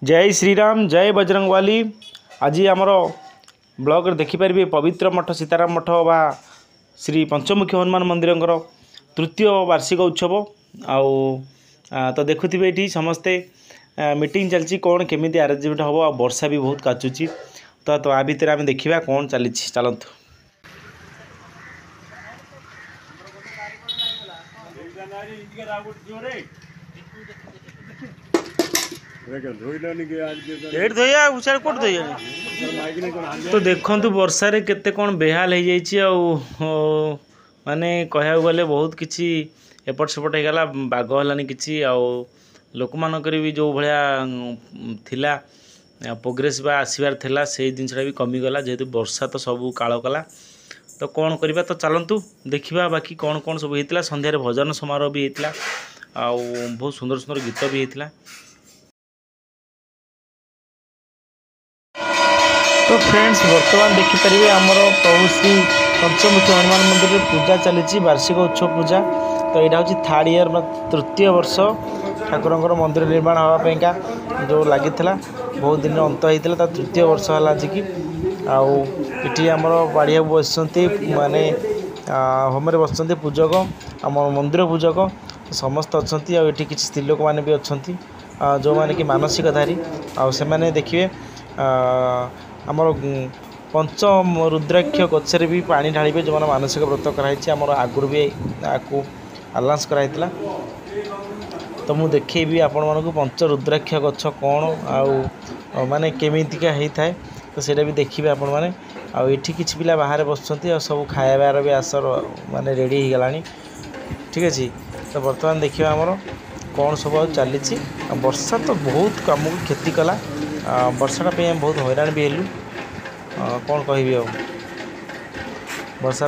जय श्रीराम जय बजरंगवाली। आज आमर ब्लॉग देखिपारे पवित्र मठ सीताराम मठ बा श्री पंचमुखी हनुमान मंदिर तृतीय वार्षिक उत्सव आउ तो देखुवे ये समस्ते मीटिंग चलती कौन केमी आरेंजमेंट हम आ वर्षा भी बहुत काचुची तो आ भितर आम देखा कौन चली चलतु। तो देखु वर्षा रे केते कौन बेहाल हो जाइए माने कह गले बहुत किसी एपट सेपट होगला बाग हलानी कि लोक मानक भी जो भाया थिला प्रोग्रेस बा आसबार थिला से जिनसा भी कमीगला जेहेतु वर्षा तो सब काल कला तो कौन करवा तो चलतु देखा बाकी कौन कौन सब होता संध्यार भजन समारोह भी होता आ बहुत सुंदर सुंदर गीत भी होता। तो फ्रेंड्स बर्तमान देखिपारे आमर प्रभु श्री पंचमुखी हनुमान मंदिर पूजा चली वार्षिक उत्सव पूजा। तो यहाँ हूँ थर्ड ईयर तृतीय वर्ष ठाकुर मंदिर निर्माण हाँपाईका जो लगी बहुत दिन अंत होता तृतीय वर्ष है आज की आठी आमर बाड़िया बस माने होम बस पूजक आम मंदिर पूजक समस्त अच्छा ये किसी स्त्री लोक मैंने भी अच्छा जो मैंने कि मानसिकधारी आने देखिए आमर पंच रुद्राक्ष गचर भी पानी ढालिबे जो मैंने मानसिक व्रत कराई आमर आगुरी भी आपको आलाउंस कराइला। तो मुझे देखी आपण मानक पंच रुद्राक्ष गच कौन आ माने केमितिका होता है तो सेटा भी देखिए आपण मैंने आठी किसी पिला बाहर बस सब खाइबार भी आसर माने रेडी हो गलानी ठीक अच्छे। तो बर्तमान देखिए आमर कौन सब चली वर्षा तो बहुत कम को क्षति कला वर्षाटा पे बहुत हैरान भी हेलु कौन कह वर्षा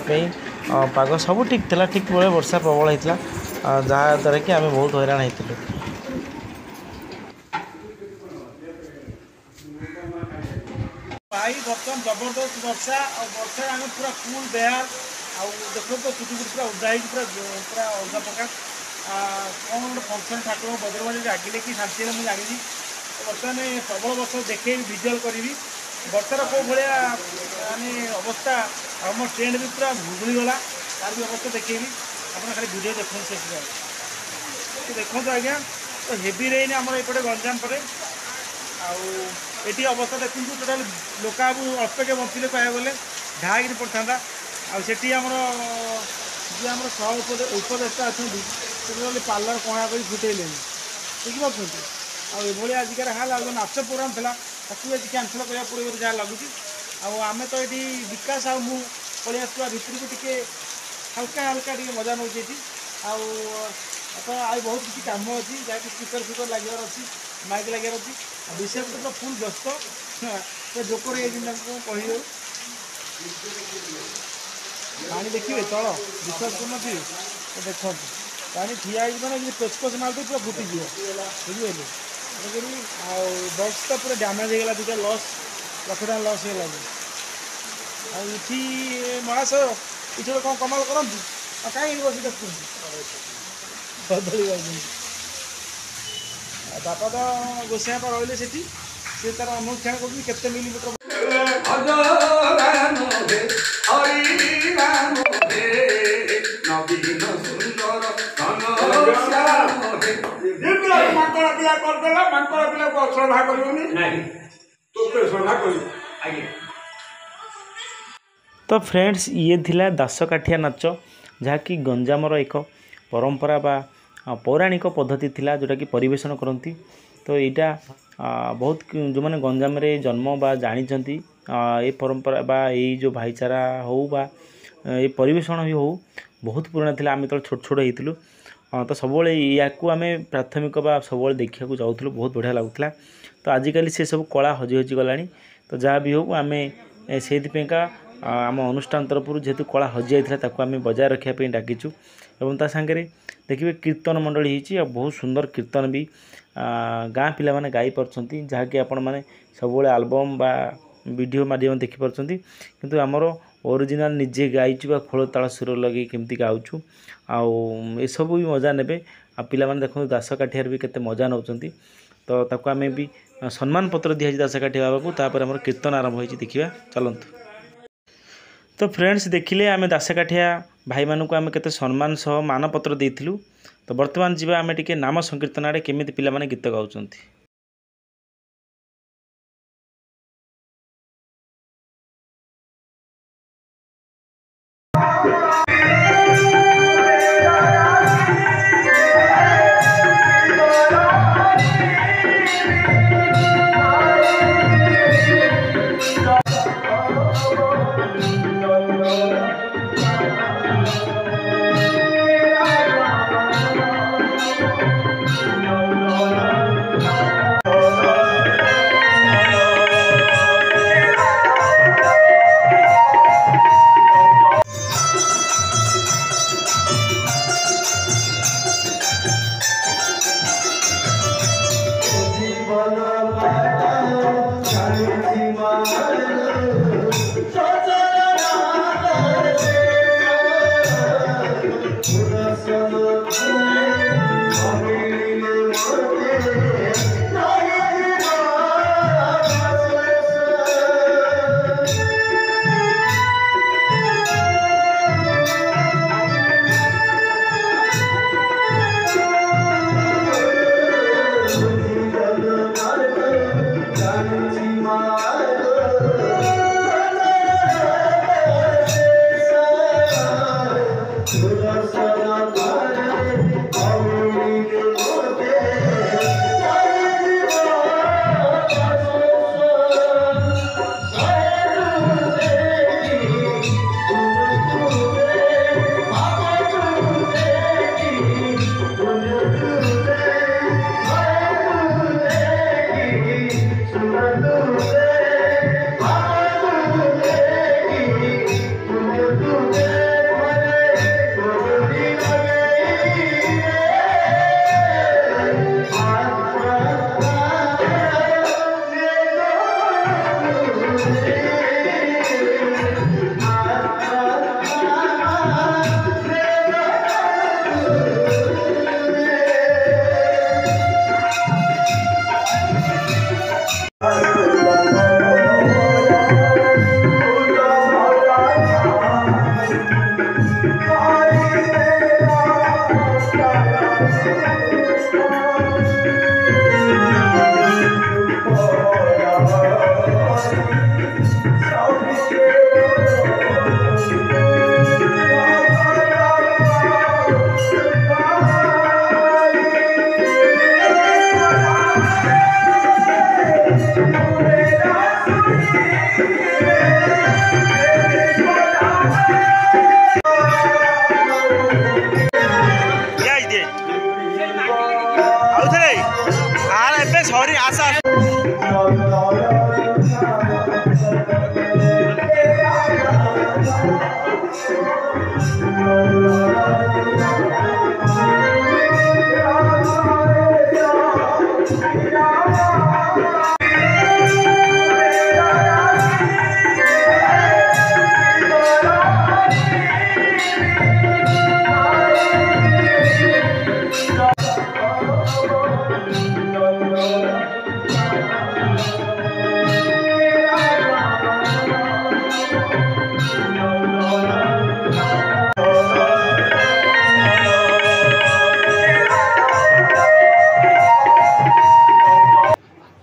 पाग सब ठीक था ठीक बेले वर्षा प्रबल होता जहाँद्वारा कि आम बहुत हैरान होती। भाई बर्तमान जबरदस्त वर्षा और वर्षा आम पूरा फुल बेहाल देख तो चुटी पूरा उदा पूरा पूरा अलगा प्रकार कौन गोटे फंक्शन ठाकुर बजरंगबली रागिले कि शांति मुझे जानी बर्तमान प्रबल वर्षा देखे भिजुआल करी वर्षार कौ भाया माने अवस्था आम ट्रेंड भी पूरा भूगुड़ी गला तार भी अवस्था देखेबी आप खाली वीडियो देखते से देखो आज्ञा तो हेवी रेन आम एपटे गंजाम पर आठी अवस्था देखो टोटाल लोक अल्पके बंचले कह गले ढाई पड़ता आठी आमर जी आम सह उपदेष्टा अच्छा टोटाल पार्लर कणा कर फुटेले बुझिपार आई आजिकार हाल जो नाच प्रोग्राम था आज कैनसल करा पड़े जहाँ लगुच आम तो ये विकास आ मु पलि आसवा भितर को टे हल्का हल्का टे मजा नौ तो आई बहुत किसी कम अच्छी जहाँकि स्पीकर फिकर लगे अच्छी माइक लगे अच्छी विशेष तो फुल व्यस्त तो जोकर ये कह पानी देखिए तल विश्वास कर तो देखो पानी ठिया मैंने पेचकस मारते पूरा फुटीज बुझे बस तो पूरा डैमेज होगा दुटा लस लक्ष टाँग लस होगा ये महाशय ये कौन कमाल करती कहीं बस देखते बदली बापा तो गोसाईपा रही से तार अनुष्ठान कर मिलीमीटर तो फ्रेंड्स ये थिला दासकाठिया नाच जहाँकि गंजामर एक परंपरा बा पौराणिक पद्धति थिला जोटा कि परिवेशन करती। तो यहाँ बहुत जो मैंने गंजाम रे जन्म बा जानी ये परंपरा बा ये जो भाईचारा हो बा ये परिवेशन भी हो बहुत पुराना थिला आम तो छोट छोट होइतिलु तो सब या आम प्राथमिक बा सब देखा जाऊँ बहुत बढ़िया लगुला। तो आजिकल से सब कला हजि हजि गला तो जहाँ भी हो आम से आम अनुष्ठान तरफ जेहेतु कला हजि जाता आम बजाय रखापी डाकिचु एवं ता सांगे देखिए कीर्तन मंडली होती बहुत सुंदर कीर्तन भी गाँ पिला माने गाई पार्टी जहाँकि आपण मैंने सब आल्बम बा वीडियो माध्यम देखिपार्टी किंतु आमर ओरिजिनाल निजे गाइचु खोल ताल सुर लगे केमती गाउछु आउ सब भी मजा ने आ पिला माने देखो दासकाठियार भी केते मजा नौचंती तो ताको आमे भी सम्मान पत्र दिखाई दासकाठी बाबा को तापर आम कीर्तन आरंभ होती देखा चलतु। तो फ्रेंड्स देखिले आम दासकाठिया भाई मानक आम के सम्मान सह मानपत्र देइथिलु। तो वर्तमान जीवा आम टिके नाम संकीर्तन आड़े केमिति पिला माने गीत गाउचंती। सॉरी आशा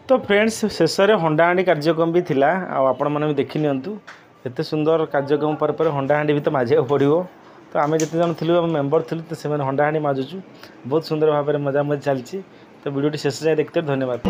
तो फ्रेंड्स शेष में हंडाहांडी कार्यक्रम भी थिला आपण मैंने भी देखी नियंतु एते सुंदर कार्यक्रम पर हंडाहांडी भी तो माजिया पड़ो। तो आम जिते जन थी मेम्बर थी तो से हंडाहांडी माजुचु बहुत सुंदर भाव में मजा मजा चलती। तो वीडियो शेष जाए देखते धन्यवाद।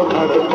महाभारत